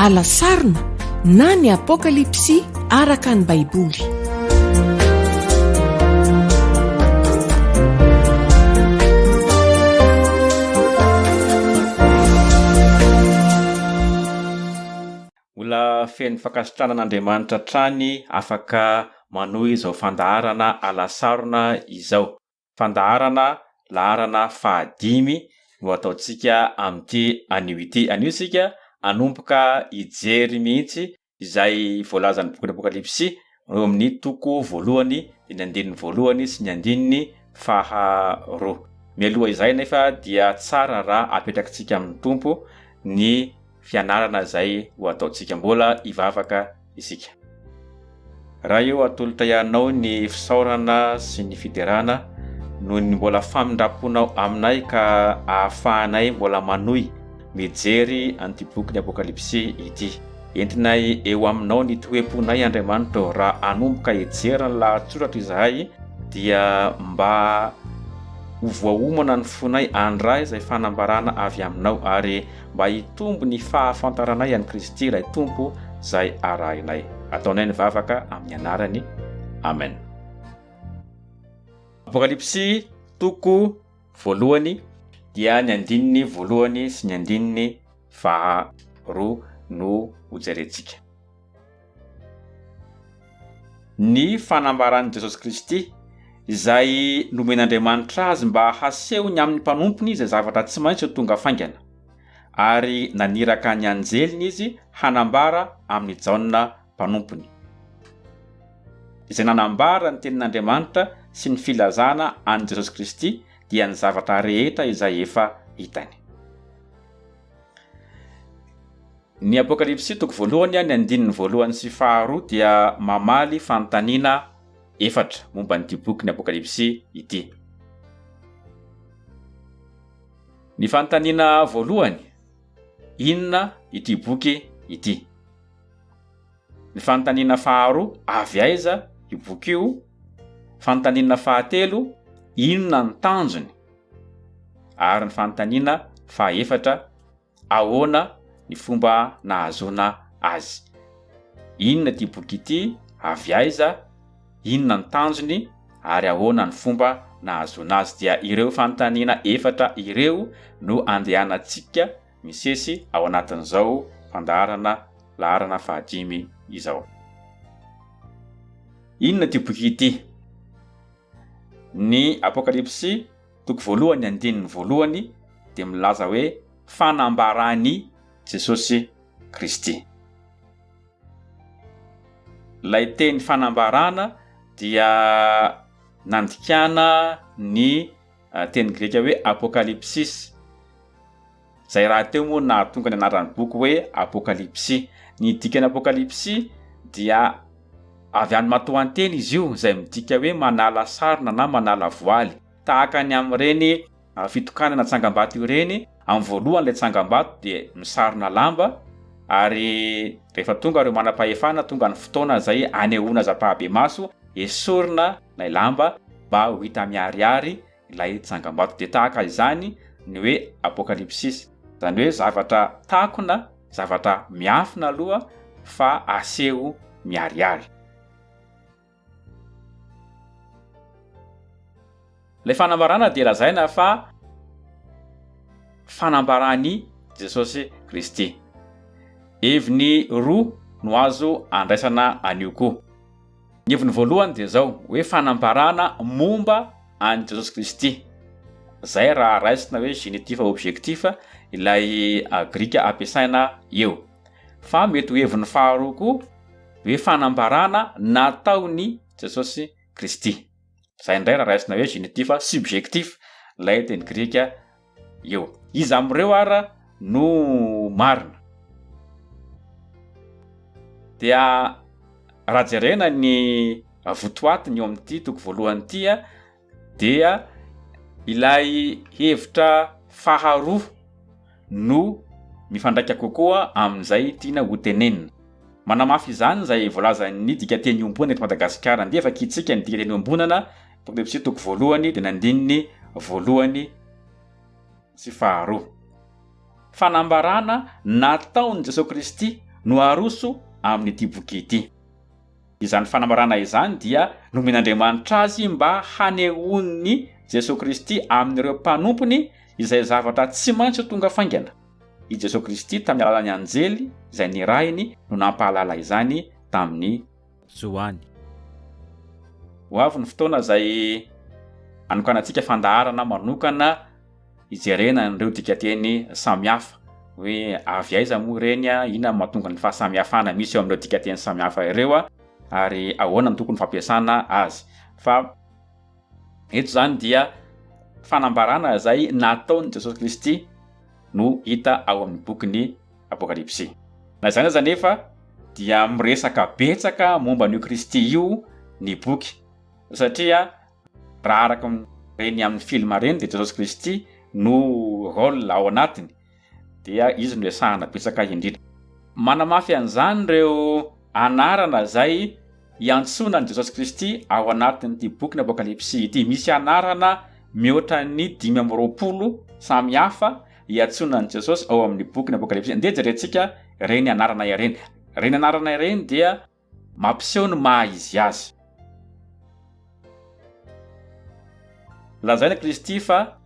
alasarina na ny apokalipsy araka ny baiboly. Ola feny fakasitrana n'Andriamanitra trany afaka manohy izao fandaharana alasarona izao. Fandaharana laharana 5 no ataontsika amin'ity anio ity. Anio isika anomboka ijery mihitsy izay voalazan'ny boky n'Apokalipsy eo amin'ny toko voalohany, ny andininy voalohany sy ny andininy faharoa. Mialoha izay nefa dia tsara raha apetrakintsika amin'ny tompo ny fianarana izay ho ataontsika, mbola ivavaka isika. Raha eo atolotayanao ny fisaorana sy ny fiderana noho ny mbola famindraponao aminay ka ahafahanay mbola manohy mijery an'ity boky ny Apokalipsy ity. Entinay eo aminao ny toeponay Andriamanitra raha anomboka hijery ny lahatsoratra izahay dia mba ho voaomana ny fonay andray izay fanambarana avy aminao ary mba hitombo ny fahafantaranay an'i Kristy ilay tompo izay arahinay. Ataonay ny vavaka amin'ny anarany. Amen. Apokalipsy toko voalohany dia ny andininy voalohany sy ny andininy faharoa no hojerentsika. Ny fanambaran'i Jesosy Kristy izay nomen'Andriamanitra azy mba hasehony amin'ny mpanompony izay zavatra tsy maintsy ho tonga faingana, ary naniraka ny anjeliny izy hanambara amin'ny jaona mpanompony. Izay nanambara ny tenin'Andriamanitra sy ny filazana an' Jesosy Kristy dia ny zavatra rehetra izay efa hitany. Ny Apokalipsy toko voalohany ny andininy voalohany sy faharoa dia mamaly fanontaniana 4 momba n'ity boky ny Apokalipsy ity. Ny fanontaniana voalohany, inona ity boky ity? Ny fanontaniana faharoa, avy aiza io boky io? Fanontaniana fahatelo, inona ny tanjony? Ary ny fanontaniana fahefatra, ahoana ny fomba nahazoana azy? Inona ity boky ity? Avy aiza? Inona ny tanjony? Ary ahoana ny fomba nahazoana azy? Dia ireo fanontaniana 4 ireo no andehanantsika misesy ao anatin'izao fandaharana laharana 5 izao. Inona ity boky ity? Ny Apokalipsy toko voalohany andininy voalohany dia milaza hoe fanambarany Jesosy Kristy. Lay teny fanambarana dia nandikana ny teny greka hoe apokalipsis. Zay raha teo moa nahatonga ny anaran'ny boky hoe Apokalipsy. Ny dikany Apokalipsy dia avy any matoan-teny izy io, izay midika hoe manala sarina na manala voaly. Tahaka ny amin'ireny fitokanana tsangam-bato ireny, amin'ny voalohany ilay tsangam-bato dia misarona lamba, ary rehefa tonga ireo manam-pahefana, tonga ny fotoana izay anehoana zapahabe maso, esorina ilay lamba mba ho hita miharihary ilay tsangam-bato. Dia tahaka izany ny hoe Apokalipsis, izany hoe zavatra takona, zavatra miafina aloha fa aseho miharihary. Ilay fanambarana dia lazaina fa fanambarany Jesosy Kristy. Heviny roa no azo andraisana anio koa. Ny heviny voalohany dia zao hoe fanambarana momba an Jesosy Kristy. Zay raha raisina hoe génitif objectif ilay grika ampiasaina eo. Fa mety ho heviny faharoa koa hoe fanambarana nataony Jesosy Kristy. Zay indray raha raisina hoe génitif subjectif ilay teny grika eo. Izy amin'ireo ara no marina. Dia raha jerena ny votoatiny eo amin'ity toko voalohany ity dia ilay hevitra faharoa no mifandraika kokoa amin'izay tiana ho tenenina. Manamafy izany izay voalazan'ny dikateny ombonana eto Madagasikara. Andeha efa kitsika ny dikateny ombonana Apokalipsy toko voalohany dia nandininy voalohany sy faharoa. Fanambarana nataon'i Jesosy Kristy no aroso amin'ity boky ity. Izany fanambarana izany dia nomen'Andriamanitra azy mba hanehoany Jesosy Kristy amin'ireo mpanompony izay zavatra tsy maintsy tonga faingana. I Jesosy Kristy tamin'ny alalan'ny anjely izay nirahiny no nampahalala izany tamin'ny Johany. Ho avy ny fotoana izay anokanantsika fandaharana manokana ijerena ireo dikateny samihafa. Hoe avy aiza moa ireny, inona mahatonga ny fahasamihafana misy eo amin'ireo dikateny samihafa ireo, ary ahoana ny tokony fampiasana azy. Fa eto zany dia fanambarana izay nataon'i Jesosy Kristy no hita ao amin'ny bokin'ny Apokalipsy. Na izany aza nefa dia miresaka betsaka momba an'io Kristy io ny boky, satria raha araka reny amin'ny filma reny dia Jesosy Kristy no rôle ao anatiny, dia izy no resahana betsaka indrindra. Manamafy an'izany ireo anarana izay iantsonan'i Jesosy Kristy ao anatin'ity bokin'ny Apokalipsy ity. Misy anarana mihoatra ny 520 samy hafa iantsonan'i Jesosy ao amin'ny bokin'ny Apokalipsy. Andeha jerentsika reny anarana ireny. Reny anarana ireny dia mampiseho ny maha izy azy. Lazaina Kristy fa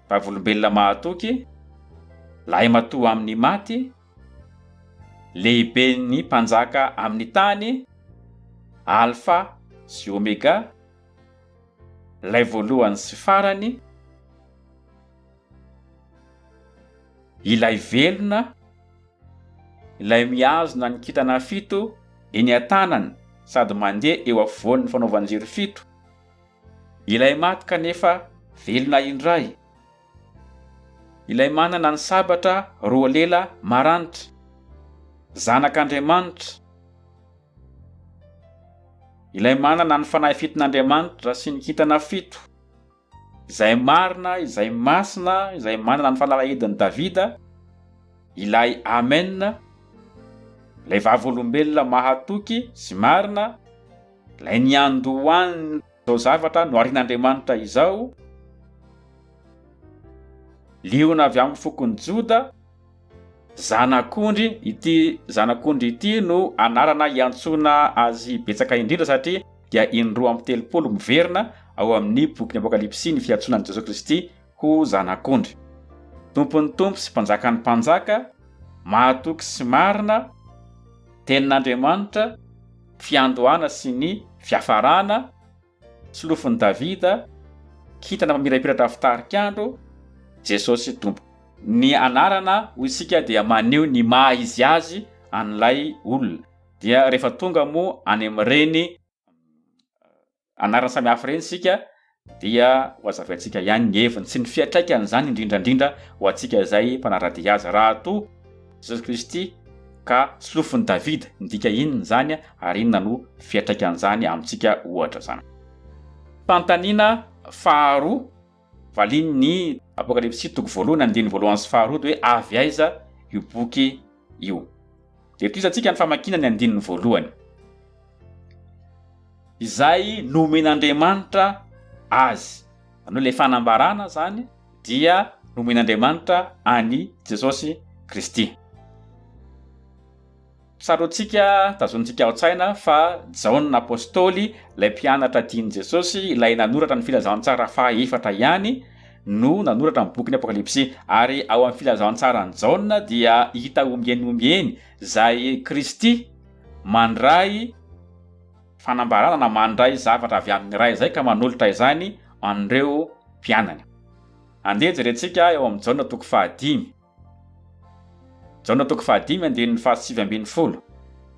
vavolombelona mahatoky, lahy matoa amin'ny maty, lehibe ny mpanjaka amin'ny tany, Alpha sy Omega, ilay voalohany sy farany, ilay velona, ilay mihazona ny kintana fito eny an-tanany sady mandeha eo afovoan'ny fanaovan-jiro fito, ilay maty kanefa velona indray, ilay manana ny sabatra roa lela maranitra, zanak'Andriamanitra, ilay manana ny fanahy fiton'Andriamanitra sy ny kintana fito, izay marina, izay masina, izay manana ny falalahidin'i Davida, ilay Amen, ilay vavolombelona mahatoky sy marina, ilay niandohany izao zavatra no arian'Andriamanitra izao, liona avy amin'ny fokony Joda, zanak'ondry. Ity zanak'ondry ity no anarana iantsona azy betsaka indrindra satria dia 130 miverina ao amin'ny bokin'ny Apokalipsy ny fiantsonan'i Jesosy Kristy ho zanak'ondry. Tompon'ny tompo sy mpanjakan'ny mpanjaka, mahatoky sy marina, tenin'Andriamanitra, fiandohana sy ny fiafarana, solofon'i Davida, kintana mamirapiratra fitarik'andro, Jesosy tompo. Ny anarana ho isika dia maneho ny maha izy azy an'ilay olona. Dia rehefa tonga moa any amin'ireny anarana samihafa ireny sika dia ho azavaintsika ihany ny heviny sy ny fiantraikany izany indrindrandrindra ho antsika izay mpanaradia azy. Raha toa Jesosy Kristy ka solofon'i Davida, ndika inona zany ary inona no fiantraikan'izany amintsika ohatra zany. Fantaniana faharoa valian'ny Apokalipsy toko voalohany andiny voalohany sy faharoa hoe avy aiza io boky io. Dia toizantsika ny famakinany andininy voalohany. Izay nomen'Andriamanitra azy. Ano le fanambarana zany dia nomen'Andriamanitra any Jesosy Kristy. Sarotsika tazontsika ao tsaina fa Jaona apôstôly, ilay mpianatra tian'i Jesosy, ilay nanoratra ny filazantsara faha-efatra ihany no nanoratra amin'ny bokin'ny Apokalipsy. Ary ao amin'ny filazantsarany Jaona dia hita ombieny izay Kristy mandray fanambarana na mandray zavatra avy amin'ny ray izay ka manolotra izany an'ireo mpianany. Andeha jerentsika eo amin'ny Jaona toko 5. Jaona toko 5 andininy 7:70.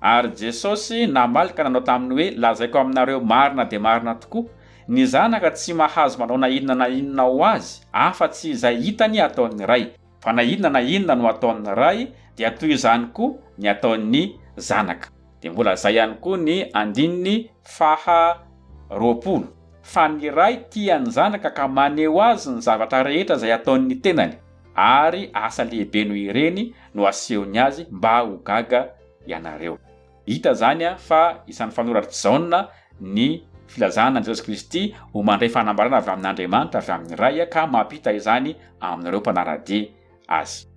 Ary Jesosy namalaka nanao taminy hoe lazaiko aminareo marina dia marina tokoa, ny zanaka tsy mahazo manao na inona ho azy afa-tsy izay hitany ataon'ny ray, fa na inona no ataon'ny ray dia toy izany koa ny ataon'ny zanaka. Dia mbola zay ihany koa ny andininy 20. Fa ny ray tiany zanaka ka maneho azy ny zavatra rehetra izay ataon'ny tenany, ary asa lehibe no ireny no asehony azy mba ho gaga ianareo. Hita zany fa isan'ny fanoratry Jaona ny filazana ny Jesosy Kristy ho mandray fanambarana avy amin'Andriamanitra avy amin'ny Ray ka mampita izany amin'ireo mpanaradia azy.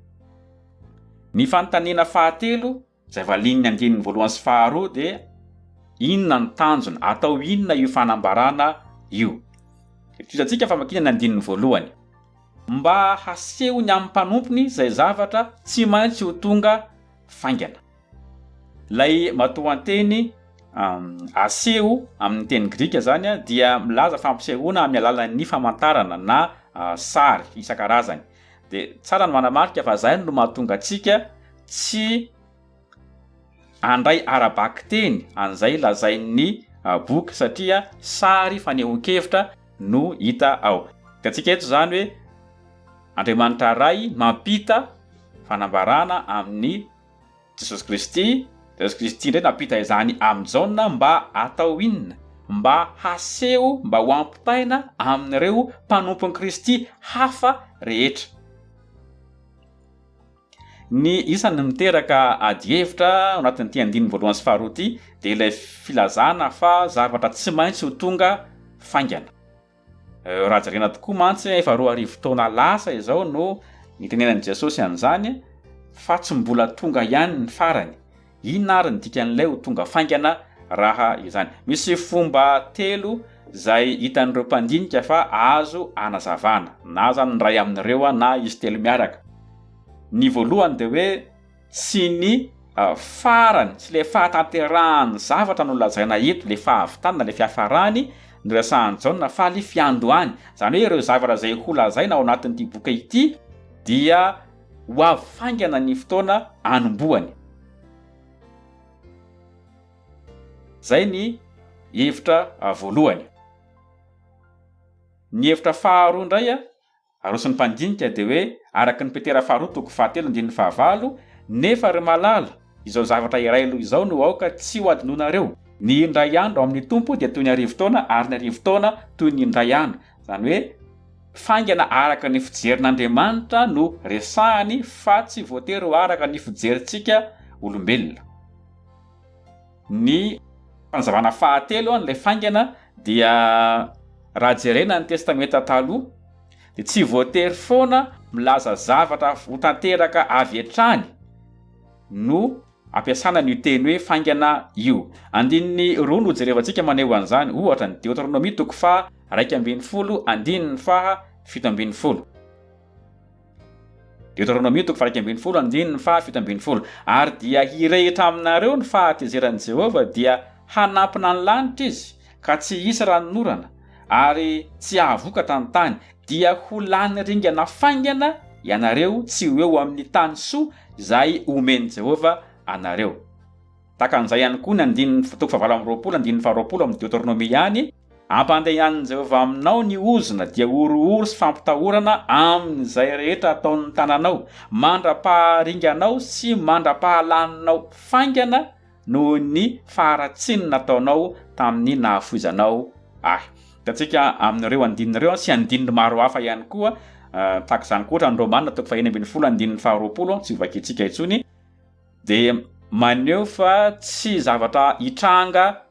Ny fanontaniana fahatelo izay valin'ny andininy voalohany sy faharoa dia inona ny tanjony, atao inona io fanambarana io? Toizantsika famakinana ny andininy voalohany. Mba haseho ny amin'ny mpanompony izay zavatra tsy maintsy ho tonga faingana. Lay matoan-teny aseho amin'ny teny Grika zany dia milaza fampisehoana amin'ny alalan'ny famantarana na sary isan-karazany. Dia tsara ny manamarika fa zay no mahatonga antsika tsy andray arabaky teny an'izay lazain'ny boky satria sary fanehoan-kevitra no hita ao. Katsika eto zany hoe Andriamanitra Ray mampita fanambarana amin'ny Jesosy Kristy. Jesosy Kristy ndray napita izany amin'ny Jaona mba atao inona? Mba haseho, mba ho ampitaina amin'ireo mpanompon'i Kristy hafa rehetra. Ny isan'ny miteraka adi-hevitra ao anatin'ity andininy voalohany sy faharoa ity dia ilay filazana fa zavatra tsy maintsy ho tonga faingana. Raha jerena tokoa mantsy efa 2 taona lasa izao no nitenenan'i Jesosy an'izany fa tsy mbola tonga ihany ny farany. Inona ary ny dikan'ilay ho tonga faingana raha izany? Misy fomba telo izay hitan'ireo mpandinika fa azo anazavana, na zany ny ray amin'ireo na izy telo miaraka. Ny voalohany dia hoe tsy ny farany, tsy le fahatanterahany zavatra no lazaina eto, le fahavitana, le fiafarany no resahan'ny Jaona fa le fiandohany. Zany hoe ireo zavatra izay ho lazaina ao anatin'ity boky ity dia ho avy faingana ny fotoana anombohany. Zay ny hevitra voalohany. Ny hevitra faharoa indray aroson'ny mpandinika dia hoe araka ny Petera faharoa toko 7:19, nefa ry malala, izao zavatra iray aloha izao no aoka tsy ho adinonareo. Ny indray andro amin'ny Tompo dia toy ny arivo-taona ary ny arivo-taona toy ny indray andro. Zany hoe faingana araka ny fijerin'Andriamanitra no resahany fa tsy voatery ho araka ny fijerintsika olombelona. Ny fanazavana fahatelo an'ilay faingana dia raha jerena ny testamenta taloha dia tsy voatery foana milaza zavatra ho tanteraka avy hatrany no ampiasana ny teny hoe faingana io. Andininy roa no jerevantsika maneho an'izany, ohatra ny Deutéronomie toko 2:17. Deutéronomie toko 2:17. Ary dia hirehitra aminareo ny fahatezeran'i Jehova dia hanampina ny lanitra izy ka tsy hisy ranonorana ary tsy ahavokatra ny tany, dia ho lany ringana faingana ianareo tsy ho eo amin'ny tany soa izay omeny Jehova anareo. Takan'izay ihany koa ny andininy toko 7:20, andininy 2 amin'ny Deutéronomie ihany, ampandehan'i Jehova aminao ny ozona dia orooro sy fampitahorana amin'izay rehetra ataon'ny tananao, mandra-paharinganao sy mandra-pahalaninao faingana noho ny faharatsiany nataonao tamin'ny nahafoizanao ahy. Hitantsika amin'ireo andinin'ireo sy andininy maro hafa ihany koa, tahaka izany koa ny Romanina toko 1:20, andininy 20, tsy vakintsika intsony, dia maneho fa tsy zavatra hitranga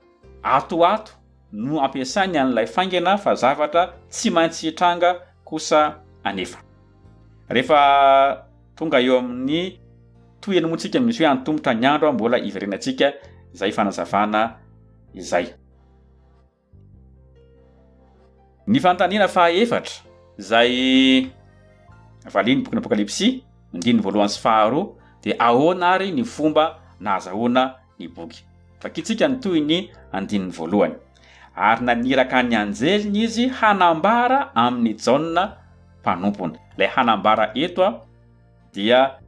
atoato no ampiasainy an'ilay faingana fa zavatra tsy maintsy hitranga kosa anefa. Rehefa tonga eo amin'ny tohiny montsika misy hoe antombotra ny andro, mbola iverenantsika izay fanazavana izay. Ny fanontaniana fahaefatra izay valin'ny bokin'ny Apokalipsy, andininy voalohany sy faharoa, dia ahoana ary ny fomba nahazahoana ny boky? Vakintsika ny toy ny andininy voalohany. Ary naniraka ny anjeliny izy hanambara amin'ny Jaona mpanompony. Ilay hanambara eto dia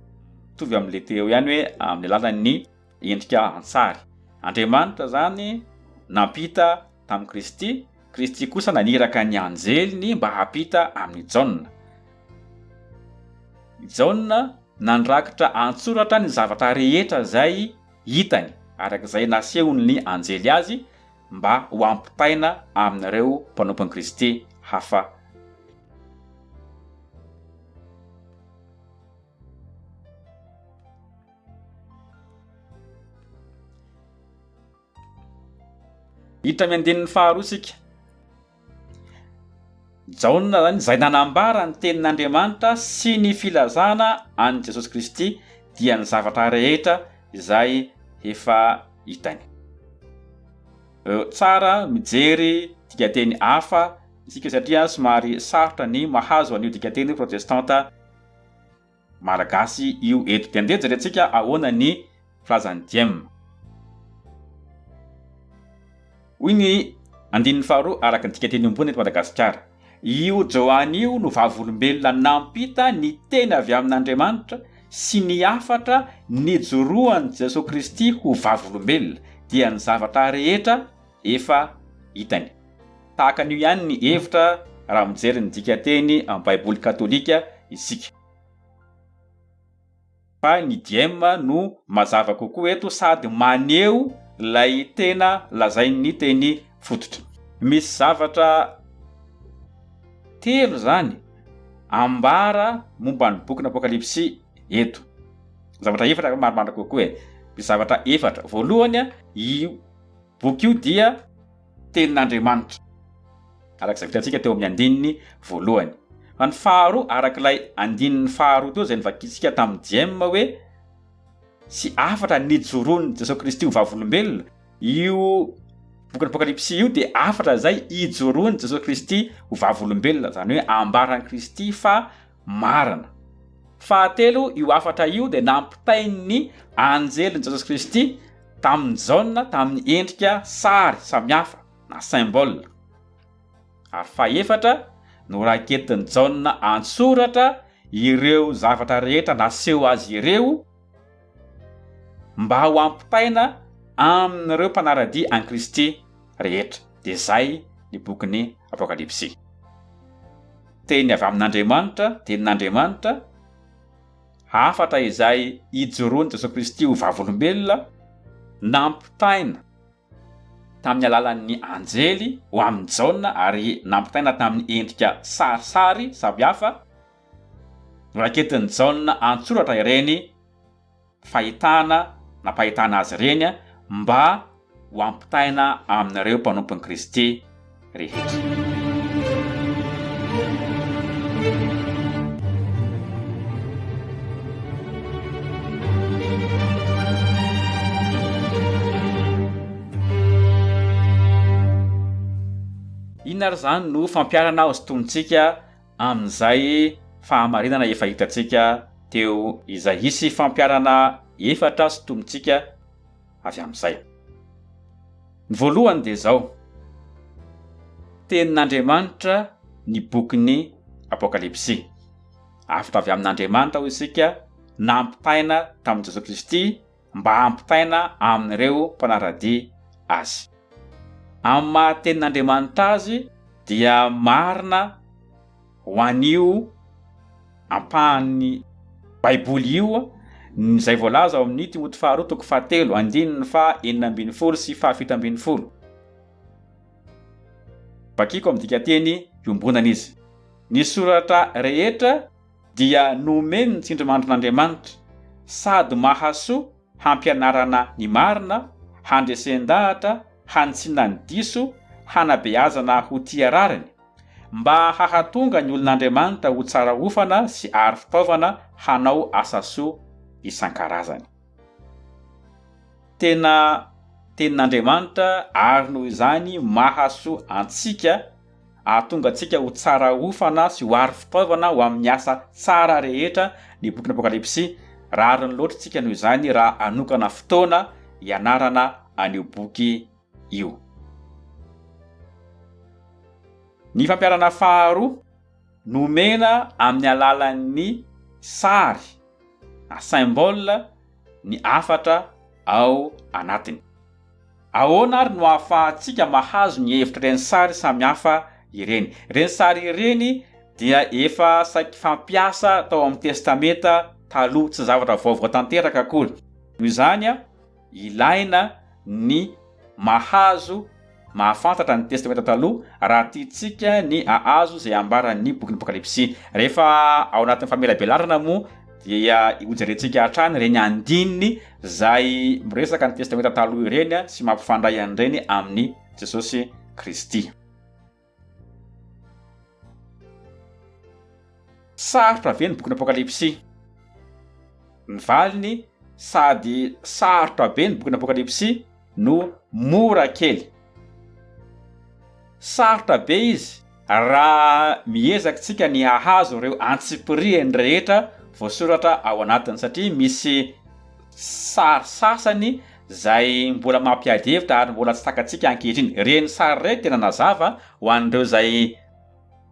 mitovy amin'ilay teo ihany hoe amin'ny alalan'ny endrika an-tsary. Andriamanitra zany nampita tamin'i Kristy, Kristy kosa naniraka ny anjeliny mba hapita amin'ny Jaona. Jaona nandrakitra antsoratra ny zavatra rehetra izay hitany, arak'izay nasehony anjely azy mba ho ampitaina amin'ireo mpanompon'i Kristy hafa. hita amin'ny andinin'ny faharoa isika. Jaona zany izay nanambara ny tenin'Andriamanitra sy ny filazana an' Jesosy Kristy dia ny zavatra rehetra izay efa hitany. Tsara mijery dikateny hafa isika satria somary sarotra ny mahazo an'io dikateny protestanta malagasy io eto. Dia andeha jerentsika ahoana ny filazan'ny dième. Hoy ny andinin'ny faharoa araka ny dikateny ambony eto Madagasikara. Io Johany io no vavolombelona nampita ny teny avy amin'Andriamanitra sy ny hafatra nijoroan'i Jesosy Kristy ho vavolombelona dia ny zavatra rehetra efa hitany. Tahaka an'io ihany ny hevitra raha mijery ny dikateny amin'ny Baiboly Katolika isika. Fa ny dième no mazava kokoa eto sady maneho lay tena lazain'ny teny fototra. Misy zavatra telo zany ambara momba ny boky n'Apokalipsy eto. Zavatra efatra maromaro kokoa e. Misy zavatra efatra. Voalohany io boky io dia tenin'Andriamanitra. Arak'izay vitatsika teo amin'ny andininy voalohany. Fa ny faharoa arak'ilay andinin'ny faharoa teo izay nivakitsika tamin'ny dième hoe sy afatra nijoroan'i Jesosy Kristy ho vavolombelona. Io boky n'Apokalipsy io dia afatra zay ijoroan'i Jesosy Kristy ho vavolombelona, zany hoe ambaran'i Kristy fa marana. Fahatelo, io afatra io dia nampitain'ny anjelin'i Jesosy Kristy tamin'ny jaune, tamin'ny endrika sary samihafa na symbole. Ary fahaefatra, noraketin'ny jaune antsoratra ireo zavatra rehetra naseho azy ireo mba ho ampitaina amin'ireo mpanaradia an Kristy rehetra. Dia zay ny bokin'ny Apokalipsy. Teny avy amin'Andriamanitra, tenin'Andriamanitra, afatra izay ijoroan'i Jesosy Kristy ho vavolombelona, nampitaina tamin'ny alalan'ny anjely ho amin'ny jaune ary nampitaina tamin'ny endrika sarisary samihafa. Noraketin'ny jaune antsoratra ireny fahitana napahitana azy ireny mba ho ampitaina amin'ireo mpanompon'i Kristy rehetra. Inona ary zany no fampiarana ao sotomintsika amin'izay fahamarinana efa hitantsika teo izay isy fampiarana efatra sotomintsika avy amin'izay. Ny voalohany dia zao: tenin'Andriamanitra ny bokin'ny Apokalipsy. Afatra avy amin'Andriamanitra ho isika nampitaina tamin'i Jesosy Kristy mba hampitaina amin'ireo mpanaradia azy. Amin'ny mahatenin'Andriamanitra azy dia marina ho an'io ampahan'ny Baiboly io izay voalaza ao amin'ny Timoty faharoa toko fahatelo andininy faha 9 sy faha 17. Bakiko amin'ny dikateny iombonana izy: ny soratra rehetra dia nomen'ny tsindrimandrin'Andriamanitra sady mahasoa hampianarana ny marina, handresen-dahatra, hanitsina ny diso, hanabeazana ho tia rariny, mba hahatonga ny olon'Andriamanitra ho tsara ofana sy ary fitaovana hanao asa soa isan-karazany. Tena tenin'Andriamanitra ary noho izany mahasoa antsika, ahatonga antsika ho tsara ofana sy ho ary fitaovana ho amin'ny asa tsara rehetra ny boky n'Apokalipsy. Rariny loatra tsika noho izany raha anokana fotoana ianarana an'io boky io. Ny fampiarana faharoa nomena amin'ny alalan'ny sary na symbole ny afatra ao anatiny. Ahoana ary no ahafahantsika mahazo ny hevitra ireny sary samihafa ireny? Ireny sary ireny dia efa saiky fampiasa tao amin'ny testameta taloha, tsy zavatra vaovao tanteraka akory. Noho izany ilaina ny mahazo mahafantatra ny testameta taloha raha tiantsika ny ahazo izay ambaran'ny boky n'Apokalipsy. Rehefa ao anatin'ny famelabelarana moa dia hojerentsika hatrany ireny andininy izay miresaka ny testameta taloha ireny sy mampifandray an'ireny amin'ny Jesosy Kristy. Sarotra be ny boky n'Apokalipsy. Ny valiny sady sarotra be ny boky n'Apokalipsy no mora kely. Sarotra be izy raha miezakitsika ny hahazo ireo antsipiriany rehetra voasoratra ao anatiny, satria misy sary sasany zay mbola mampiady hevitra ary mbola tsy takatsika ankehitriny. Reny sary reny tena nazava ho an'ireo zay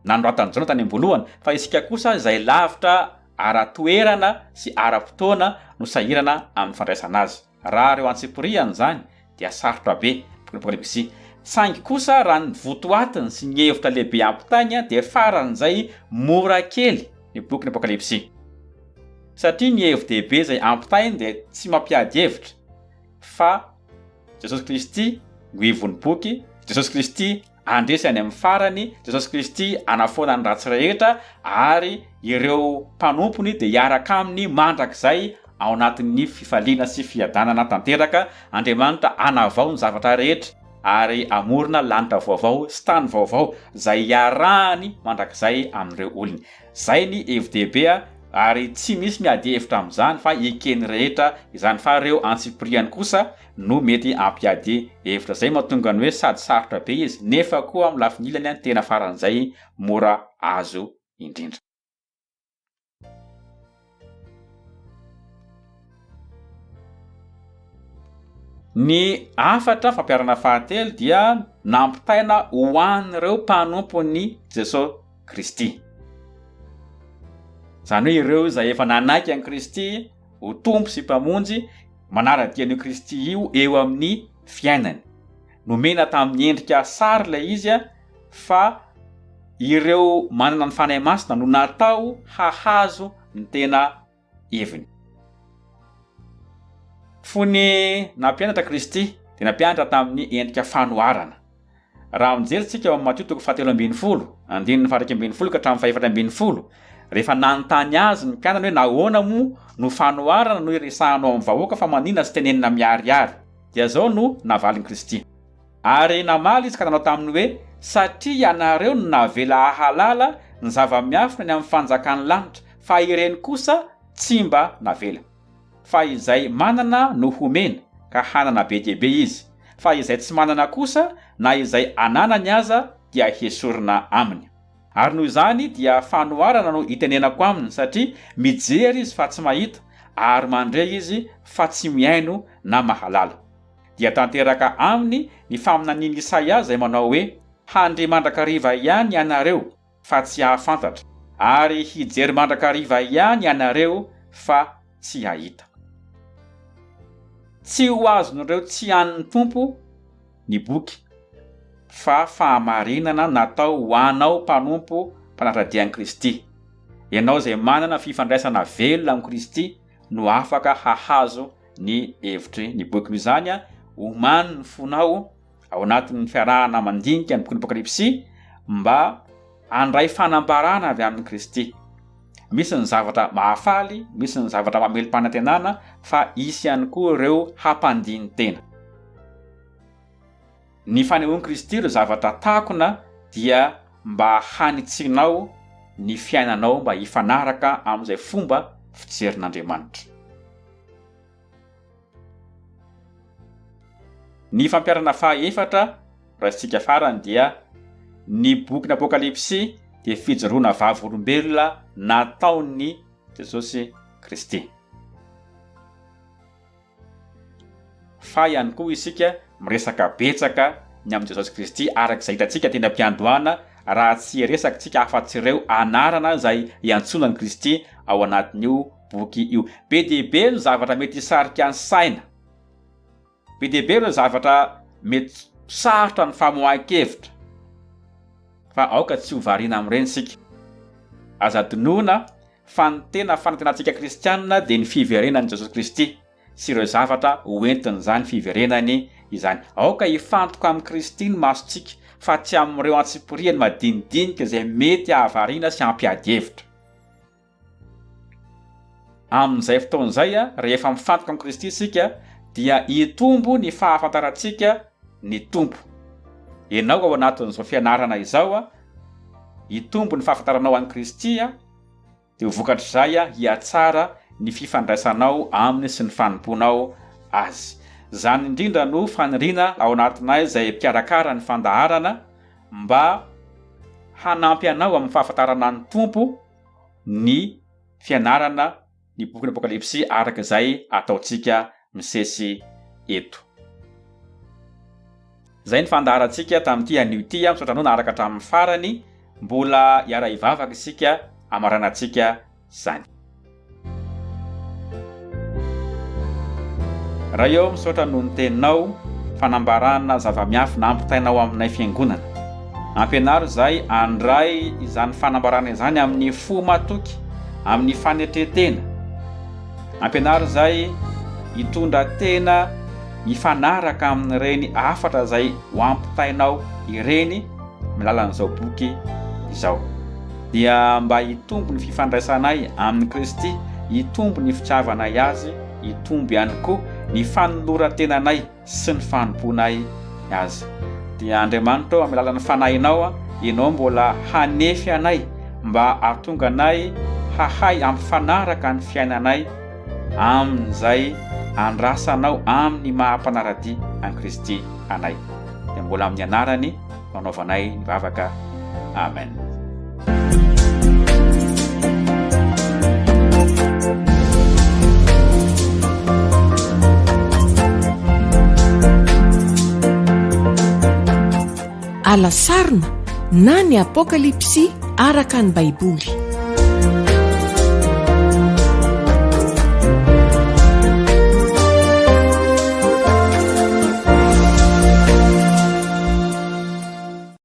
nanoratany Jona tany am-boalohany, fa isika kosa zay lavitra ara-toerana sy ara-potoana no sahirana amin'ny fandraisana azy. Raha reo antsipiriany zany dia sarotra be boky n'Apokalipsy. Saingy kosa raha ny votoatiny sy ny hevitra lehibe ampitainy dia faran'izay mora kely ny boky n'Apokalipsy. Satria ny hevin-dehibe zay ampitainy dia tsy mampiady hevitra fa Jesosy Kristy no ivony boky, Jesosy Kristy andresy any amin'ny farany, Jesosy Kristy anafoana ny ratsy rehetra ary ireo mpanompony dia hiaraka aminy mandrakizay ao anatin'ny fifaliana sy fiadanana tanteraka. Andriamanitra anavao ny zavatra rehetra ary amorona lanitra vaovao sy tany vaovao zay iarahany mandrakizay amin'ireo olony. Zay ny hevin-dehibe ary tsy misy miady hevitra amin'izany fa ekeny rehetra izany, fa ireo antsipiriany kosa no mety ampiady hevitra. Zay mahatonga ny hoe sady sarotra be izy nefa koa amin'ny lafiny ilany tena faran'izay mora azo indrindra. Ny afatra fampiarana fahatelo dia nampitaina ho an'ireo mpanompony Jesosy Kristy. Zany hoe ireo zay efa nanaiky an'i Kristy ho tompo sy mpamonjy, manara-dian'io Kristy io eo amin'ny fiainany. Nomena tamin'ny endrika sary ilay izy fa ireo manana ny fanahy masina no natao hahazo ny tena heviny. Fony nampianatra Kristy dia nampianatra tamin'ny endrika fanoharana. Raha mijery tsika ao amin'ny Mateo 7:10, 1:12 ka hatramin'ny 4:10, rehefa nanontany azy ny mpianatra hoe nahoana mo no fanoharana no iresahanao amin'ny vahoaka fa manina sy tenenina miariary, dia zao no navaliny Kristy. Ary namaly izy ka nanao taminy hoe satria ianareo no navela ahalala ny zava-miafina ny amin'ny fanjakan'ny lanitra, fa ireny kosa tsy mba navela. Fa izay manana no homena ka hanana be dia be izy, fa izay tsy manana kosa na izay ananany aza dia hesorina aminy. Ary noho izany dia fanoharana no itenenako aminy, satria mijery izy fa tsy mahita ary mandray izy fa tsy miaino na mahalala. Dia tanteraka aminy ny faminanian'i Isaia zay manao hoe handry mandrakariva ihany ianareo fa tsy hahafantatra, ary hijery mandrakariva ihany ianareo fa tsy hahita. Tsy ho azon'ireo tsy han'ny tompo ny boky, fa fahamarinana natao ho anao mpanompo mpanaradian'i Kristy. Ianao zay manana fifandraisana velona amin'ny Kristy no afaka hahazo ny hevitry ny boky izany, omany ny fonao ao anatin'ny fiarahana mandinika ny boky n'Apokalipsy mba handray fanambarana avy amin'ny Kristy. Misy ny zavatra mahafaly, misy ny zavatra mamelo-panantenana, fa isy ihany koa ireo hampandiny tena. Ny fanehoan'i Kristy ireo zavatra takona dia mba hanitsinao ny fiainanao mba hifanaraka amin'izay fomba fijerin'Andriamanitra. Ny fampiarana fahaefatra raisitsika farany dia ny boky n'Apokalipsy dia fijoroana vavolombelona nataon'ny Jesosy Kristy. Fa ihany koa isika miresaka betsaka ny amin'ny Jesosy Kristy arak'izay hitantsika teny am-piandohana raha tsy resaka tsika afa-tsy ireo anarana zay iantsonan'i Kristy ao anatin'io boky io. Be dia be ny zavatra mety hisarika ny saina. Be dia be ireo zavatra mety sarotra ny famohan-kevitra, fa aoka tsy ho variana amin'ireny sika. Aza tonoina fa ny tena fanantenantsika kristianina dia ny fiverenan'i Jesosy Kristy sy ireo zavatra hoentin'izany fiverenany izany. Aoka hifantoka amin'ny Kristy ny masontsika, fa tsy amin'ireo antsipiriany madinidinika izay mety hahavariana sy hampiady hevitra. Amin'izay fotoan'izay rehefa mifantoka amin'ny Kristy isika dia hitombo ny fahafantarantsika ny tompo, Ianao ao anatin'izao fianarana izao hitombo ny fahafantaranao an'i Kristy dia ho vokatr'izay hiatsara ny fifandraisanao aminy sy ny fanomponao azy. Zany indrindra no faniriana ao anatinay izay mpiarakara ny fandaharana mba hanampy anao amin'ny fahafantarana ny tompo ny fianarana ny boky ny Apokalipsy araka izay ataontsika misesy eto. Zay ny fandaharantsika tamin'ity an'ity misaotra anao naraka hatramin'ny farany, mbola hiara hivavaka isika amaranantsika zany. Raha eo misaotra noho ny teninao fanambarana zava-miafina ampitainao aminay fiangonana. Ampianaro zay andray izany fanambarana izany amin'ny fo matoky, amin'ny fanetretena. Ampianaro zay hitondra tena mifanaraka amin'ireny afatra zay ho ampitainao ireny milalan'izao boky izao. Dia mba hitombo ny fifandraisanay amin'ny Kristy, hitombo ny fitiavanay azy, hitombo ihany koa ny fanoloran-tenanay sy ny fanomponay azy. Dia Andriamanitra amin'ny alalan'ny fanahinao ianao mbola hanefy anay mba hahatonga anay hahay ampifanaraka ny fiainanay amin'izay andrasanao amin'ny mahampanarady an'i Kristy anay. Dia mbola amin'ny anarany fanaovanay ny vavaka. Amen. Alasarona na ny Apokalipsy araka ny Baiboly.